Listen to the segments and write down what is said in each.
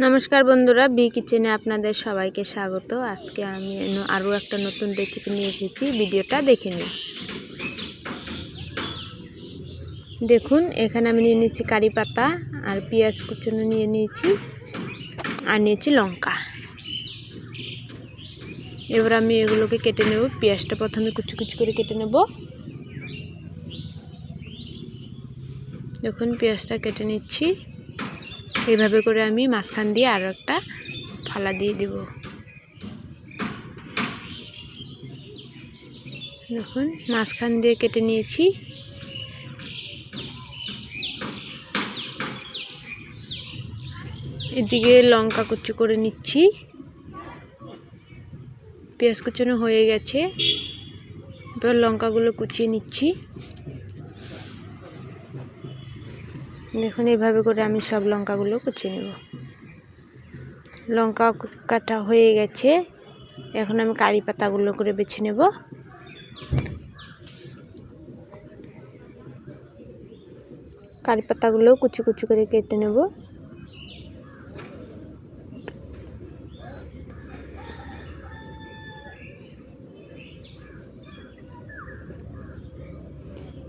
নমস্কার বন্ধুরা, বি কিচেনে আপনাদের সবাইকে স্বাগত। আজকে আমি আরও একটা নতুন রেসিপি নিয়ে এসেছি, ভিডিওটা দেখে নিন। দেখুন, এখানে আমি নিয়ে নিয়েছি কারি পাতা আর পেঁয়াজ কুচনো নিয়ে নিয়েছি আর নিয়েছি লঙ্কা। এবার আমি এগুলোকে কেটে নেব। পেঁয়াজটা প্রথমে কুচি কুচি করে কেটে নেব। দেখুন, পেঁয়াজটা কেটে নিচ্ছি। এইভাবে করে আমি মাঝখান দিয়ে আরও একটা ফালা দিয়ে দেব। দেখুন, মাঝখান দিয়ে কেটে নিয়েছি। এদিকে লঙ্কা কুচি করে নিচ্ছি। পেঁয়াজ কুচানো হয়ে গেছে, এবার লঙ্কাগুলো কুচিয়ে নিচ্ছি। দেখুন, এইভাবে করে আমি সব লঙ্কাগুলো কুচিয়ে নেব। লঙ্কা কাটা হয়ে গেছে, এখন আমি কারি পাতাগুলো করে বেছে নেব। কারি পাতাগুলো কুচি কুচি করে কেটে নেব।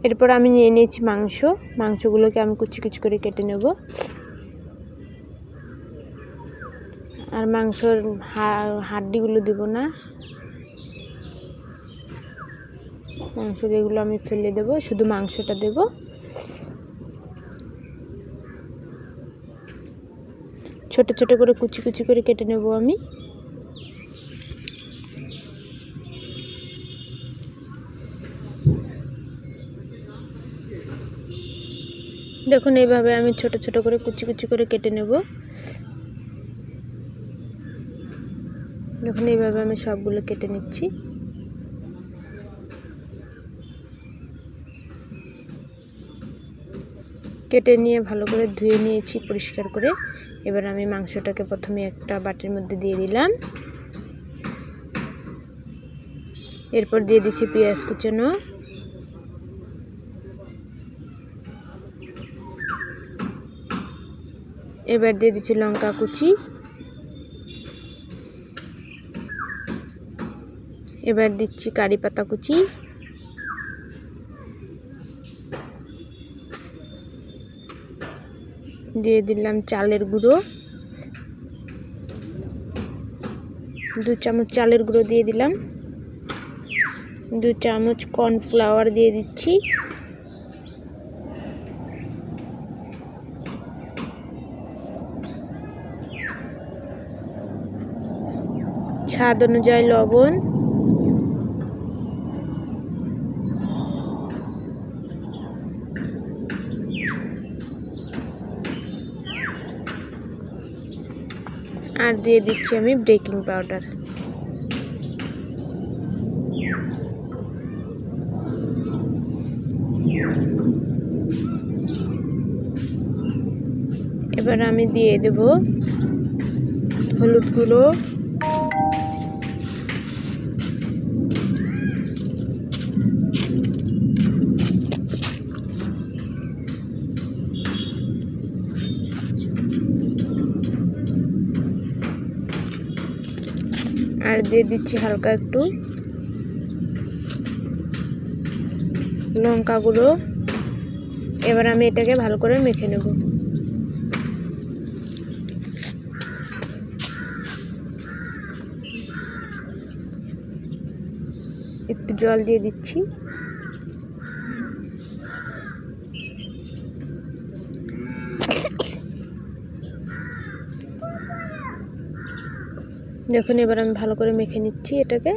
এরপর আমি নিয়ে নিয়েছি মাংসগুলোকে আমি কুচি কুচি করে কেটে নেব। আর মাংসর হাড্ডিগুলো দেব না, মাংসের এগুলো আমি ফেলে দেব, শুধু মাংসটা দেব। ছোট ছোট করে কুচি কুচি করে কেটে নেব আমি। দেখুন, এইভাবে আমি ছোট ছোট করে কুচি কুচি করে কেটে নেব। দেখুন, এইভাবে আমি সবগুলো কেটে নিচ্ছি। কেটে নিয়ে ভালো করে ধুয়ে নিয়েছি পরিষ্কার করে। এবার আমি মাংসটাকে প্রথমে একটা বাটির মধ্যে দিয়ে দিলাম। এরপর দিয়ে দিচ্ছি পেঁয়াজ কুচানো, এবার দিয়ে দিচ্ছি লঙ্কা কুচি, এবার দিচ্ছি কারি পাতা কুচি, দিয়ে দিলাম চালের গুঁড়ো, 2 চামচ চালের গুঁড়ো দিয়ে দিলাম, 2 চামচ কর্নফ্লাওয়ার দিয়ে দিচ্ছি, স্বাদ অনুযায়ী লবণ, আর দিয়ে দিচ্ছি আমি বেকিং পাউডার। এবার আমি দিয়ে দেব হলুদ গুঁড়ো, আর দিয়ে দিচ্ছি হালকা একটু লঙ্কা গুঁড়ো। এবার আমি এটাকে ভালো করে মেখে নেব। একটু জল দিয়ে দিচ্ছি। দেখুন, এবার আমি ভালো করে মেখে নিচ্ছি এটাকে।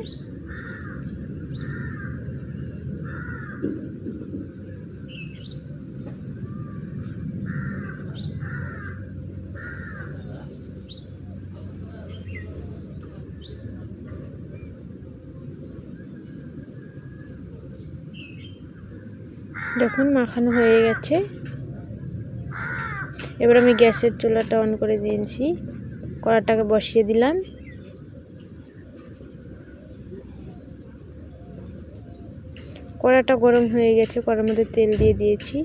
দেখুন, মাখানো হয়ে গেছে। এবার আমি গ্যাসের চুলাটা অন করে দিয়েছি, কড়াটাকে বসিয়ে দিলাম। কড়াটা গরম হয়ে গেছে, কড়ার মধ্যে তেল দিয়ে দিয়েছি।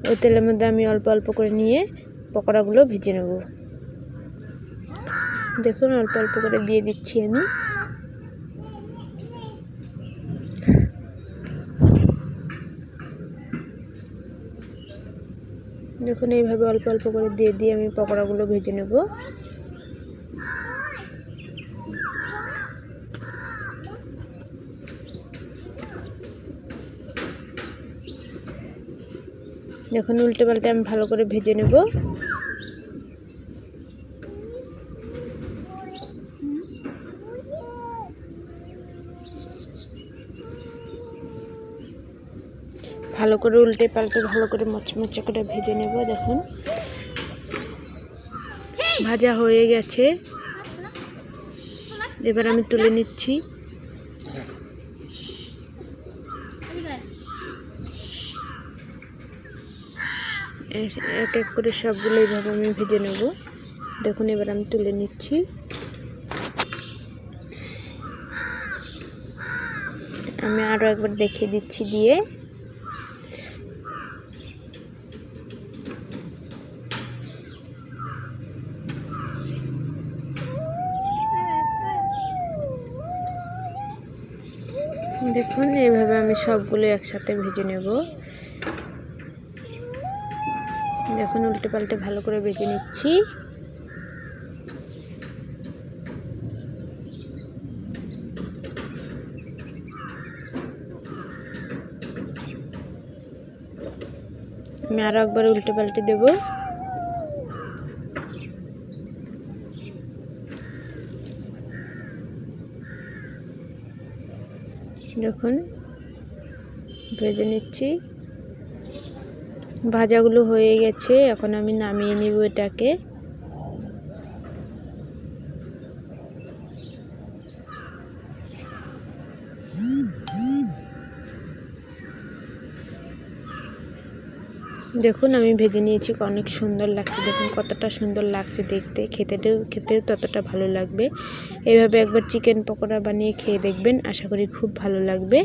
ওই তেলের মধ্যে আমি অল্প অল্প করে নিয়ে পকোড়াগুলো ভেজে নেব। দেখুন অল্প অল্প করে দিয়ে দিচ্ছি আমি। দেখুন এইভাবে অল্প অল্প করে দিয়ে আমি পকোড়াগুলো ভেজে নেব। দেখুন উল্টে পাল্টে আমি ভালো করে ভেজে নেব। ভালো করে উল্টে পাল্টে ভালো করে মচমচে করে ভেজে নেব। দেখুন ভাজা হয়ে গেছে, এবার আমি তুলে নিচ্ছি। এক এক করে সবগুলো এইভাবে আমি ভেজে নেব। দেখুন এবার আমি তুলে নিচ্ছি। আমি আরও একবার দেখিয়ে দিচ্ছি দিয়ে। দেখুন এইভাবে আমি সবগুলো একসাথে ভেজে নেব। দেখুন উল্টে পাল্টে ভালো করে ভেজে নিচ্ছি। আমি আরও একবার উল্টে পাল্টে দেব। দেখুন ভেজে নিচ্ছি। ভাজাগুলো হয়ে গেছে, এখন আমি নামিয়ে নিব এটাকে। দেখুন আমি ভেজে নিয়েছি, অনেক সুন্দর লাগছে। দেখুন কতটা সুন্দর লাগছে দেখতে, খেতেও ততটা ভালো লাগবে। এইভাবে একবার চিকেন পকোড়া বানিয়ে খেয়ে দেখবেন, আশা করি খুব ভালো লাগবে।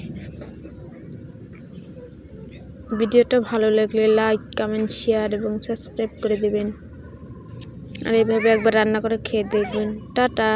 ভিডিওটা ভালো লাগলে লাইক, কমেন্ট, শেয়ার এবং সাবস্ক্রাইব করে দেবেন। আর এইভাবে একবার রান্না করে খেয়ে দেখবেন। টাটা।